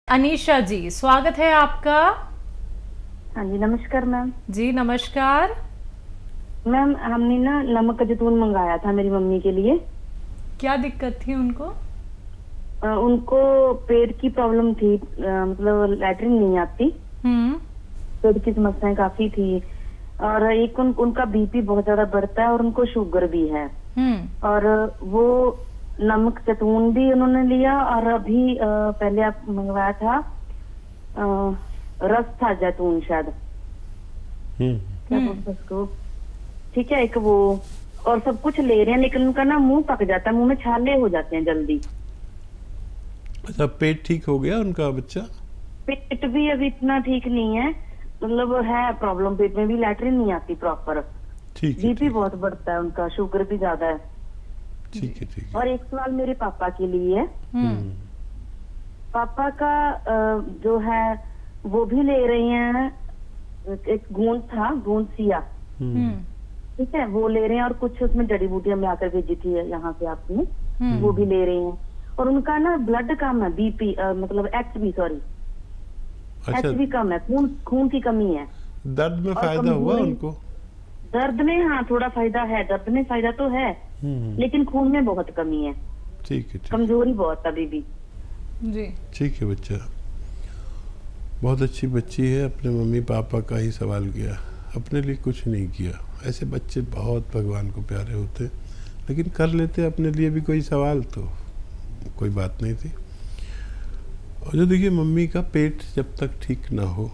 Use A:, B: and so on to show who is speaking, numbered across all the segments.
A: अनीशा जी, स्वागत है आपका।
B: हाँ जी, नमस्कार मैम।
A: जी नमस्कार।
B: मैम हमने ना नमक जैतून मंगाया था मेरी मम्मी के लिए।
A: क्या दिक्कत थी उनको?
B: उनको पेट की प्रॉब्लम थी, मतलब लैट्रिन नहीं आती। पेट की समस्याएं काफी थी और एक उनका बीपी बहुत ज्यादा बढ़ता है और उनको शुगर भी है। और वो नमक जैतून भी उन्होंने लिया और अभी पहले आप मंगवाया था रस था जैतून शायद, क्या बोलते हैं उसको, ठीक है, एक वो, और सब कुछ ले रहे हैं लेकिन उनका ना मुंह पक जाता है, मुंह में छाले हो जाते हैं जल्दी।
C: अच्छा, पेट ठीक हो गया उनका बच्चा?
B: पेट भी अभी इतना ठीक नहीं है, मतलब है प्रॉब्लम, पेट में भी लैट्रिन नहीं आती प्रॉपर।
C: ठीक है,
B: बीपी बहुत बढ़ता है उनका, शुगर भी ज्यादा है।
C: ठीक है, ठीक है।
B: और एक सवाल मेरे पापा के लिए है। पापा का जो है वो भी ले रहे हैं, एक गोंद था, गोंद सिया, ठीक है, वो ले रहे हैं और कुछ उसमें जड़ी बूटियां मिलाकर भेजी थी यहाँ से आपने, वो भी ले रहे हैं। और उनका ना ब्लड कम है, बीपी मतलब एचबी, सॉरी, एचबी कम है, खून की कमी है।
C: दर्द में फायदा हुआ उनको?
B: दर्द में हाँ थोड़ा फायदा है, दर्द में फायदा तो है लेकिन खून में बहुत कमी है।
C: ठीक है,
B: कमजोरी बहुत अभी भी।
A: जी
C: ठीक है। बच्चा बहुत अच्छी बच्ची है, अपने मम्मी पापा का ही सवाल किया, अपने लिए कुछ नहीं किया। ऐसे बच्चे बहुत भगवान को प्यारे होते, लेकिन कर लेते अपने लिए भी कोई सवाल तो कोई बात नहीं थी। और जो देखिए, मम्मी का पेट जब तक ठीक ना हो,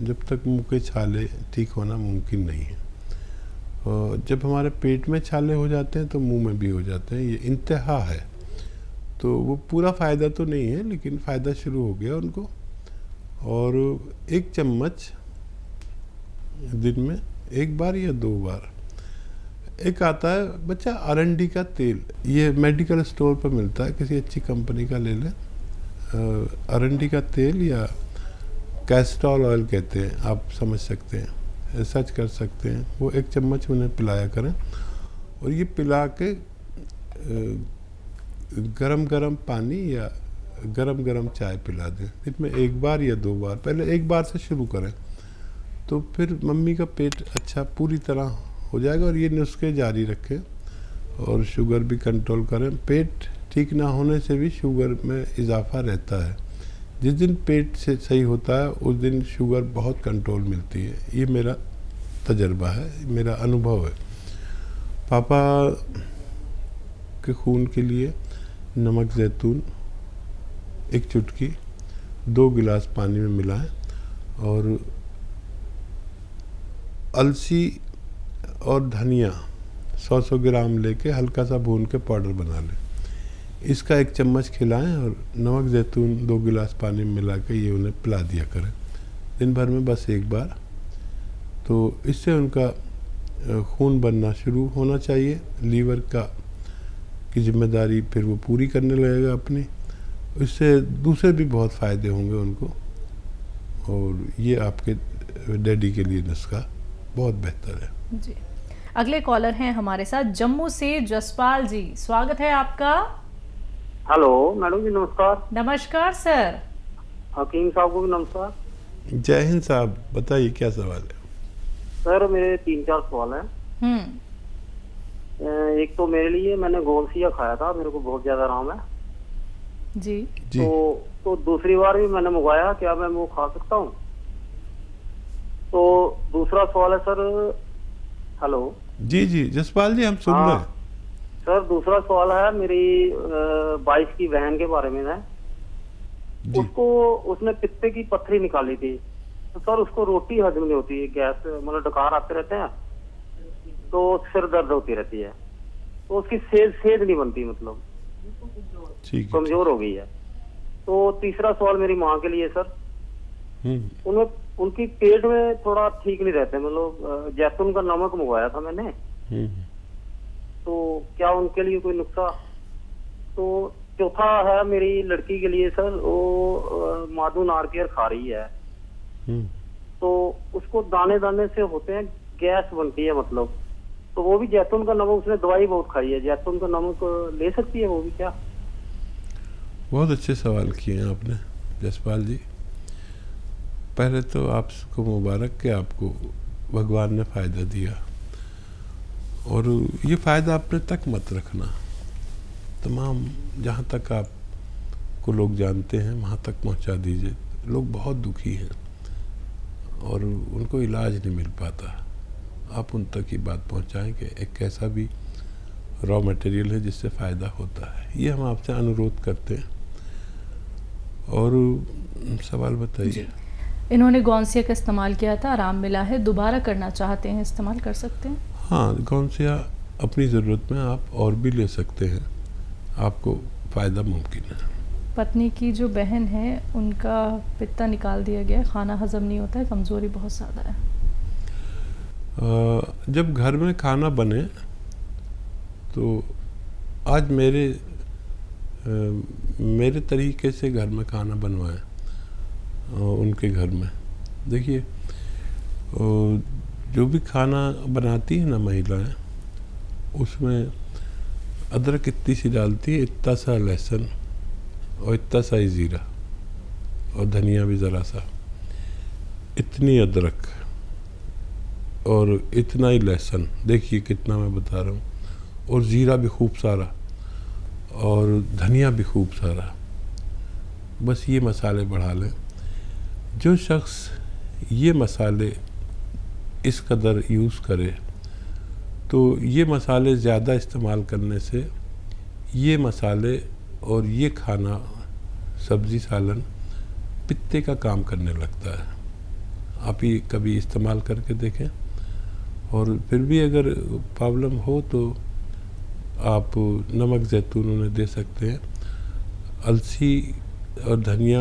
C: जब तक मुंह के छाले ठीक होना मुमकिन नहीं है। और जब हमारे पेट में छाले हो जाते हैं तो मुंह में भी हो जाते हैं, ये इंतहा है। तो वो पूरा फ़ायदा तो नहीं है, लेकिन फ़ायदा शुरू हो गया उनको। और 1 चम्मच दिन में 1 बार या 2 बार, एक आता है बच्चा अरंडी का तेल, ये मेडिकल स्टोर पर मिलता है, किसी अच्छी कंपनी का ले लें। अरंडी का तेल या कैस्ट्रॉल ऑयल कहते हैं, आप समझ सकते हैं, सर्च कर सकते हैं। वो 1 चम्मच उन्हें पिलाया करें। और ये पिला के गरम गरम पानी या गरम गरम चाय पिला दें, इसमें 1 बार या 2 बार, पहले 1 बार से शुरू करें, तो फिर मम्मी का पेट अच्छा पूरी तरह हो जाएगा। और ये नुस्खे जारी रखें और शुगर भी कंट्रोल करें। पेट ठीक ना होने से भी शुगर में इजाफा रहता है। जिस दिन पेट से सही होता है उस दिन शुगर बहुत कंट्रोल मिलती है, ये मेरा तजर्बा है, मेरा अनुभव है। पापा के खून के लिए नमक जैतून 1 चुटकी 2 गिलास पानी में मिलाएं और अलसी और धनिया 100-100 ग्राम लेके हल्का सा भून के पाउडर बना लें। इसका 1 चम्मच खिलाएं और नमक जैतून 2 गिलास पानी में मिला के ये उन्हें पिला दिया करें दिन भर में बस 1 बार। तो इससे उनका खून बनना शुरू होना चाहिए। लीवर की जिम्मेदारी फिर वो पूरी करने लगेगा अपनी। इससे दूसरे भी बहुत फ़ायदे होंगे उनको। और ये आपके डैडी के लिए नुस्खा बहुत बेहतर है।
A: जी, अगले कॉलर हैं हमारे साथ जम्मू से जसपाल जी, स्वागत है आपका।
D: हेलो मैडम जी, नमस्कार।
A: नमस्कार सर।
D: हकीम साहब को भी नमस्कार।
C: जय हिंद साहब, बताइए क्या सवाल है? सर
D: मेरे 3-4 सवाल हैं। एक तो मेरे लिए, मैंने गोलसिया खाया था, मेरे को बहुत ज्यादा आराम है
A: जी।
D: तो दूसरी बार भी मैंने मंगवाया, क्या मैं वो खा सकता हूँ? तो दूसरा सवाल है सर। हेलो
C: जी जी जसपाल जी, हम सुन रहे हैं।
D: सर दूसरा सवाल है, मेरी वाइफ की बहन के बारे में है। उसको, उसने पित्ते की पत्थरी निकाली थी, तो सर उसको रोटी हजम नहीं होती है, गैस मतलब डकार आते रहते हैं, तो सिर दर्द होती रहती है, तो उसकी सेहत नहीं बनती, मतलब कमजोर हो गई है। तो तीसरा सवाल मेरी माँ के लिए सर, उन्हें उनकी पेट में थोड़ा ठीक नहीं रहते, मतलब जैतून का नमक मंगवाया था मैंने, तो क्या उनके लिए कोई नुस्खा? तो चौथा है मेरी लड़की के लिए सर, वो माधु नारकेल खा रही है, तो उसको दाने दाने से होते हैं, गैस बनती है मतलब, तो वो भी जैतून का नमक, उसने दवाई बहुत खाई है, जैतून का नमक ले सकती है वो भी क्या?
C: बहुत अच्छे सवाल किए हैं आपने। जसपाल जी, पहले तो आपको मुबारक कि आपको भगवान ने फ़ायदा दिया, और ये फ़ायदा अपने तक मत रखना, तमाम जहाँ तक आपको लोग जानते हैं वहाँ तक पहुँचा दीजिए। लोग बहुत दुखी हैं और उनको इलाज नहीं मिल पाता, आप उन तक ये बात पहुँचाएं कि एक ऐसा भी रॉ मटेरियल है जिससे फ़ायदा होता है। ये हम आपसे अनुरोध करते हैं। और सवाल बताइए।
A: इन्होंने गौनसिया का इस्तेमाल किया था, आराम मिला है, दोबारा करना चाहते हैं, इस्तेमाल कर सकते हैं?
C: हाँ, गौनसिया अपनी ज़रूरत में आप और भी ले सकते हैं, आपको फ़ायदा मुमकिन है।
A: पत्नी की जो बहन है उनका पित्ता निकाल दिया गया है, खाना हजम नहीं होता है, कमज़ोरी बहुत ज़्यादा है।
C: जब घर में खाना बने तो आज मेरे तरीके से घर में खाना बनवाएं उनके घर में। देखिए, जो भी खाना बनाती है ना महिलाएं, उसमें अदरक इतनी सी डालती है, इतना सा लहसुन और इतना सा ही ज़ीरा और धनिया भी ज़रा सा, इतनी अदरक और इतना ही लहसुन, देखिए कितना मैं बता रहा हूँ, और ज़ीरा भी खूब सारा और धनिया भी खूब सारा। बस ये मसाले बढ़ा लें। जो शख्स ये मसाले इस कदर यूज़ करे तो ये मसाले ज़्यादा इस्तेमाल करने से ये मसाले और ये खाना, सब्ज़ी सालन, पित्ते का काम करने लगता है। आप ये कभी इस्तेमाल करके देखें, और फिर भी अगर प्रॉब्लम हो तो आप नमक ज़ैतून उन्हें दे सकते हैं। अलसी और धनिया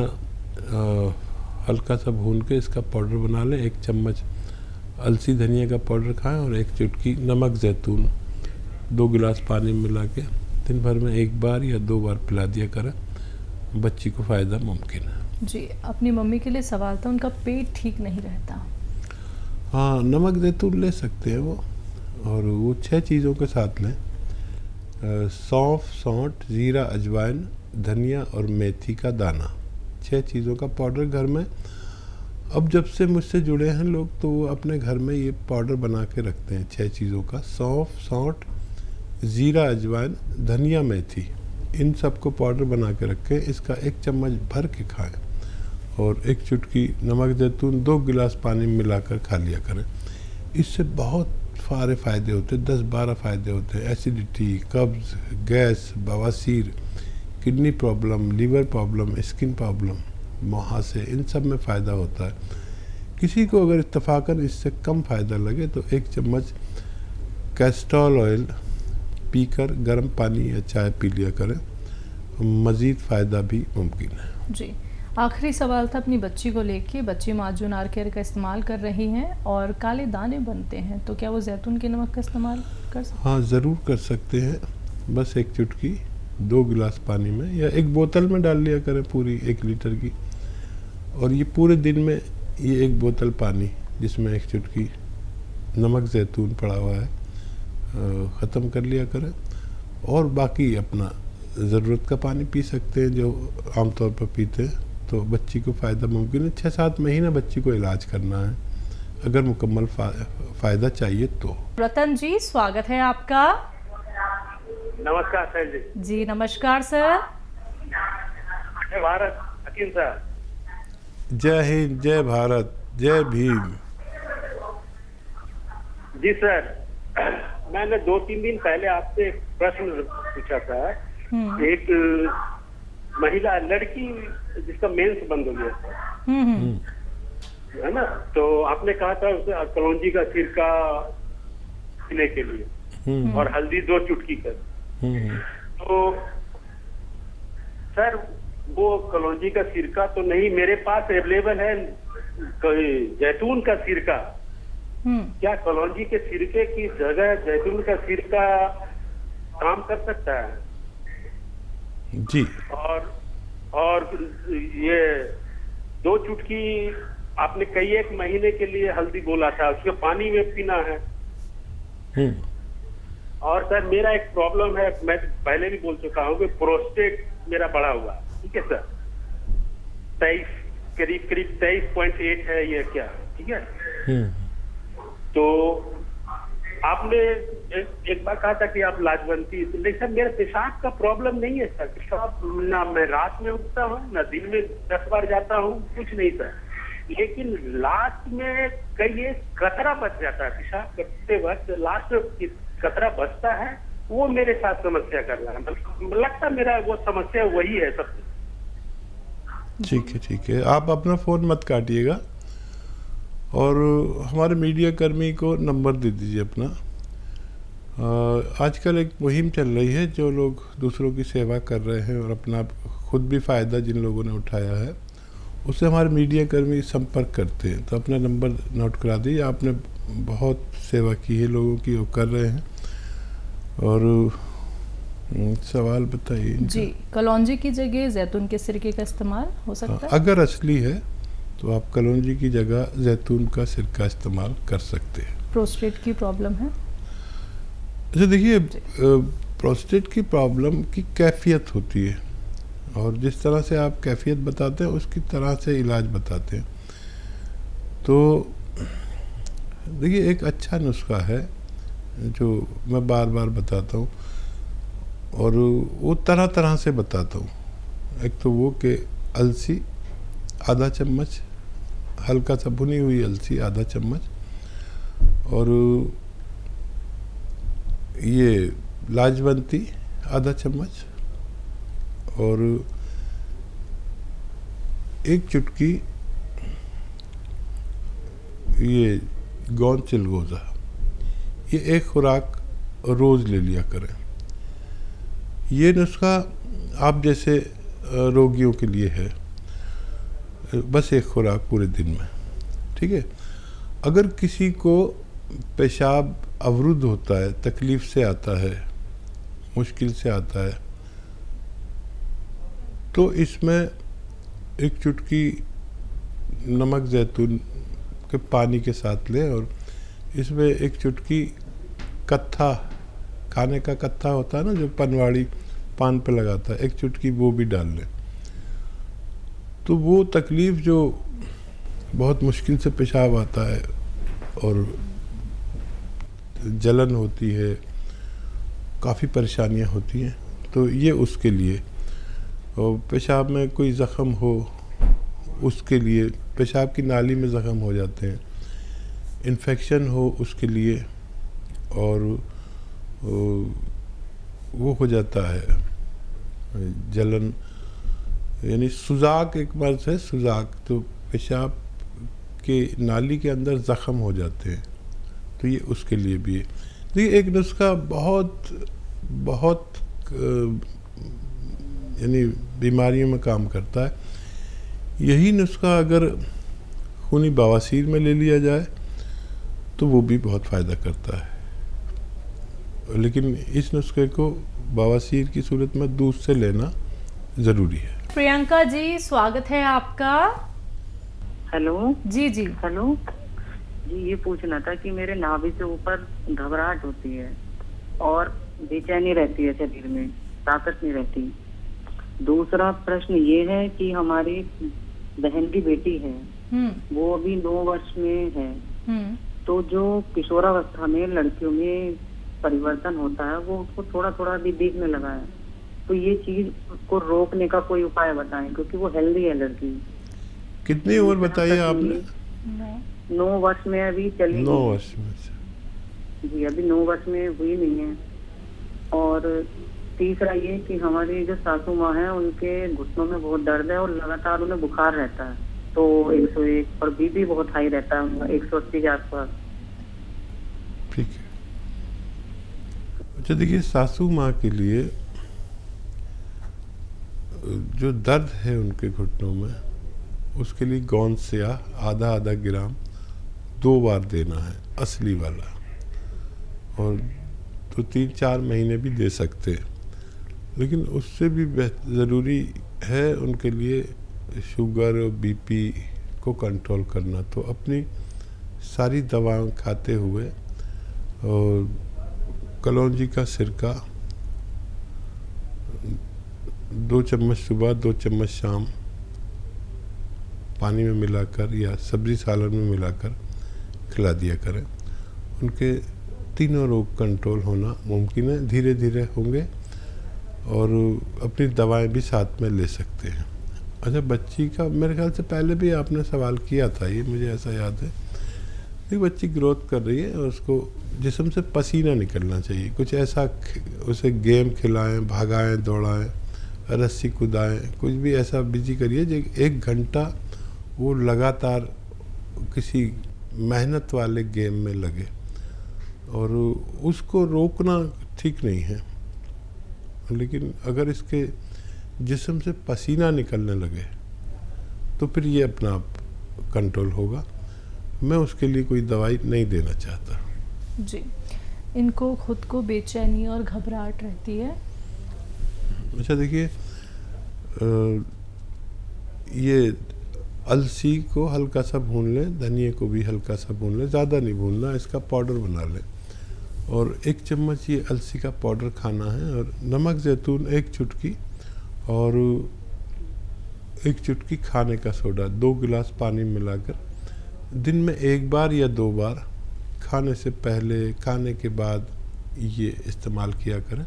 C: हल्का सा भून के इसका पाउडर बना लें, 1 चम्मच अलसी धनिया का पाउडर खाएं और 1 चुटकी नमक ज़ैतून 2 गिलास पानी में मिला के दिन भर में 1 बार या 2 बार पिला दिया करें, बच्ची को फ़ायदा मुमकिन है।
A: जी, अपनी मम्मी के लिए सवाल था, उनका पेट ठीक नहीं रहता।
C: हाँ, नमक ज़ैतून ले सकते हैं वो, और वो 6 चीज़ों के साथ लें। सौंफ, सौंठ, ज़ीरा, अजवाइन, धनिया और मेथी का दाना, 6 चीज़ों का पाउडर घर में। अब जब से मुझसे जुड़े हैं लोग तो वो अपने घर में ये पाउडर बना के रखते हैं 6 चीज़ों का। सौंफ, सौंठ, ज़ीरा, अजवाइन, धनिया, मेथी, इन सब को पाउडर बना के रखें। इसका 1 चम्मच भर के खाएं और 1 चुटकी नमक ज़ैतून 2 गिलास पानी में मिलाकर खा लिया करें। इससे बहुत सारे फ़ायदे होते हैं, 10-12 फ़ायदे होते हैं। एसिडिटी, कब्ज़, गैस, बवासीर, kidney problem, liver problem, skin problem, मुहासे, इन सब में फ़ायदा होता है। किसी को अगर इत्तफ़ाक़न इससे कम फ़ायदा लगे तो 1 चम्मच कैस्टोल ऑयल पीकर गर्म पानी या चाय पी लिया करें, मज़ीद फ़ायदा भी मुमकिन है।
A: जी, आखिरी सवाल था अपनी बच्ची को लेके। बच्ची माजून आर केयर का इस्तेमाल कर रही हैं और काले दाने बनते हैं, तो क्या वो जैतून के नमक का इस्तेमाल कर सकते हैं?
C: हाँ, ज़रूर कर सकते हैं। बस 1 चुटकी 2 गिलास पानी में या 1 बोतल में डाल लिया करें, पूरी 1 लीटर की, और ये पूरे दिन में ये 1 बोतल पानी जिसमें 1 चुटकी नमक ज़ैतून पड़ा हुआ है ख़त्म कर लिया करें, और बाकी अपना ज़रूरत का पानी पी सकते हैं जो आमतौर पर पीते हैं। तो बच्ची को फ़ायदा मुमकिन है। 6-7 महीने बच्ची को इलाज करना है अगर मुकम्मल फ़ायदा चाहिए तो।
A: रतन जी, स्वागत है आपका।
D: नमस्कार सर जी।
A: जी नमस्कार सर।
D: जय भारत हकीम सर।
C: जय हिंद, जय भारत, जय भीम।
D: जी सर, मैंने 2-3 दिन पहले आपसे एक प्रश्न पूछा था। एक महिला लड़की जिसका मेंस बंद हो गया है ना, तो आपने कहा था उसे कलौंजी का सिरका पीने के लिए और हल्दी 2 चुटकी कर। तो सर वो कलौंजी का सिरका तो नहीं मेरे पास अवेलेबल है, जैतून का सिरका। क्या कलौंजी के सिरके की जगह जैतून का सिरका काम कर सकता है?
C: जी।
D: और ये 2 चुटकी आपने कई 1 महीने के लिए हल्दी बोला था, उसके पानी में पीना है। और सर मेरा एक प्रॉब्लम है, मैं पहले भी बोल चुका हूँ कि प्रोस्टेट मेरा बढ़ा हुआ है। ठीक है सर,
E: करीब 23.8 है ये क्या, ठीक है। तो आपने एक बार कहा था कि आप लाजवंती, लेकिन सर मेरा पेशाब का प्रॉब्लम नहीं है सर। पेशाब ना मैं रात में उठता हूँ ना दिन में 10 बार जाता हूँ, कुछ नहीं सर। लेकिन लास्ट में कई एक कतरा बच जाता है, पेशाब करते वक्त लास्ट में कतरा बचता है, वो मेरे साथ समस्या कर रहा है। लगता मेरा वो समस्या वही है सबसे।
C: ठीक है, आप अपना फ़ोन मत काटिएगा और हमारे मीडिया कर्मी को नंबर दे दीजिए अपना। आजकल एक मुहिम चल रही है, जो लोग दूसरों की सेवा कर रहे हैं और अपना खुद भी फ़ायदा जिन लोगों ने उठाया है, उससे हमारे मीडिया कर्मी संपर्क करते हैं। तो अपना नंबर नोट करा दीजिए। आपने बहुत सेवा की है लोगों की, वो कर रहे हैं। और सवाल बताइए
A: जी, कलौंजी की जगह जैतून के सिरके का इस्तेमाल हो सकता है?
C: अगर असली है तो आप कलौंजी की जगह जैतून का सिरका इस्तेमाल कर सकते हैं।
A: प्रोस्टेट की प्रॉब्लम है?
C: अच्छा देखिए, प्रोस्टेट की प्रॉब्लम की कैफियत होती है और जिस तरह से आप कैफियत बताते हैं उसकी तरह से इलाज बताते हैं। तो देखिए, एक अच्छा नुस्खा है जो मैं बार बार बताता हूँ और वो तरह तरह से बताता हूँ। एक तो वो कि अलसी आधा चम्मच, हल्का सा भुनी हुई अलसी आधा चम्मच, और ये लाजवंती आधा चम्मच, और एक चुटकी ये गौन चिलगोज़ा, ये एक खुराक रोज़ ले लिया करें। ये नुस्खा आप जैसे रोगियों के लिए है, बस एक खुराक पूरे दिन में, ठीक है। अगर किसी को पेशाब अवरुद्ध होता है, तकलीफ़ से आता है, मुश्किल से आता है, तो इसमें एक चुटकी नमक जैतून के पानी के साथ लें और इसमें एक चुटकी कत्था, खाने का कत्था होता है ना जो पनवाड़ी पान पे लगाता है, एक चुटकी वो भी डाल लें। तो वो तकलीफ़ जो बहुत मुश्किल से पेशाब आता है और जलन होती है, काफ़ी परेशानियां होती हैं, तो ये उसके लिए। और पेशाब में कोई ज़ख़म हो उसके लिए, पेशाब की नाली में ज़ख़म हो जाते हैं, इन्फेक्शन हो उसके लिए, और वो हो जाता है जलन, यानी सुजाक एक मर्ज़ है, सुजाक, तो पेशाब के नाली के अंदर ज़ख़म हो जाते हैं, तो ये उसके लिए भी है। देखिए, एक नुस्खा बहुत बहुत यानी बीमारियों में काम करता है। यही नुस्खा अगर खूनी बवासीर में ले लिया जाए तो वो भी बहुत फ़ायदा करता है, लेकिन इस नुस्खे को बवासीर की सूरत में दूध से लेना ज़रूरी है।
A: प्रियंका जी, स्वागत है आपका।
B: हेलो
A: जी जी।
B: हेलो जी, ये पूछना था कि मेरे नाभि से ऊपर घबराहट होती है और बेचैनी रहती है, शरीर में ताकत नहीं रहती। दूसरा प्रश्न ये है कि हमारी बहन की बेटी है, वो अभी 9 वर्ष में है, तो जो किशोरावस्था में लड़कियों में परिवर्तन होता है वो उसको थोड़ा थोड़ा भी दिखने लगा है। तो ये चीज को रोकने का कोई उपाय बताएं, क्योंकि वो हेल्दी है लड़की।
C: कितनी उम्र बताइए आपने?
B: 9 वर्ष में अभी चली।
C: 9 वर्ष में
B: जी, अभी 9 वर्ष में हुई नहीं है। और तीसरा ये कि हमारी जो सासू माँ है उनके घुटनों में बहुत दर्द है और लगातार उन्हें बुखार रहता है, तो 101, और बीपी बहुत हाई रहता है उनका, 180 के आसपास।
C: ठीक है। अच्छा देखिए, सासू माँ के लिए जो दर्द है उनके घुटनों में, उसके लिए गोंद सिया आधा ग्राम 2 बार देना है, असली वाला, और तो 3-4 महीने भी दे सकते हैं। लेकिन उससे भी ज़रूरी है उनके लिए शुगर और बीपी को कंट्रोल करना। तो अपनी सारी दवाएं खाते हुए और कलौंजी का सिरका 2 चम्मच सुबह 2 चम्मच शाम पानी में मिलाकर या सब्जी सालन में मिलाकर खिला दिया करें। उनके तीनों रोग कंट्रोल होना मुमकिन है, धीरे धीरे होंगे और अपनी दवाएं भी साथ में ले सकते हैं। अच्छा, बच्ची का मेरे ख्याल से पहले भी आपने सवाल किया था, ये मुझे ऐसा याद है कि बच्ची ग्रोथ कर रही है और उसको जिस्म से पसीना निकलना चाहिए। कुछ ऐसा उसे गेम खिलाएं, भागाएं, दौड़ाएं, रस्सी कूदाएं, कुछ भी ऐसा बिजी करिए जो 1 घंटा वो लगातार किसी मेहनत वाले गेम में लगे। और उसको रोकना ठीक नहीं है, लेकिन अगर इसके जिस्म से पसीना निकलने लगे तो फिर ये अपना आप कंट्रोल होगा। मैं उसके लिए कोई दवाई नहीं देना चाहता।
A: जी, इनको खुद को बेचैनी और घबराहट रहती है।
C: अच्छा देखिए, ये अलसी को हल्का सा भून लें, धनिए को भी हल्का सा भून लें, ज़्यादा नहीं भूनना, इसका पाउडर बना लें और 1 चम्मच ये अलसी का पाउडर खाना है और नमक ज़ैतून 1 चुटकी और 1 चुटकी खाने का सोडा 2 गिलास पानी मिलाकर दिन में 1 बार या 2 बार खाने से पहले, खाने के बाद ये इस्तेमाल किया करें।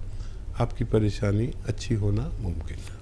C: आपकी परेशानी अच्छी होना मुमकिन है।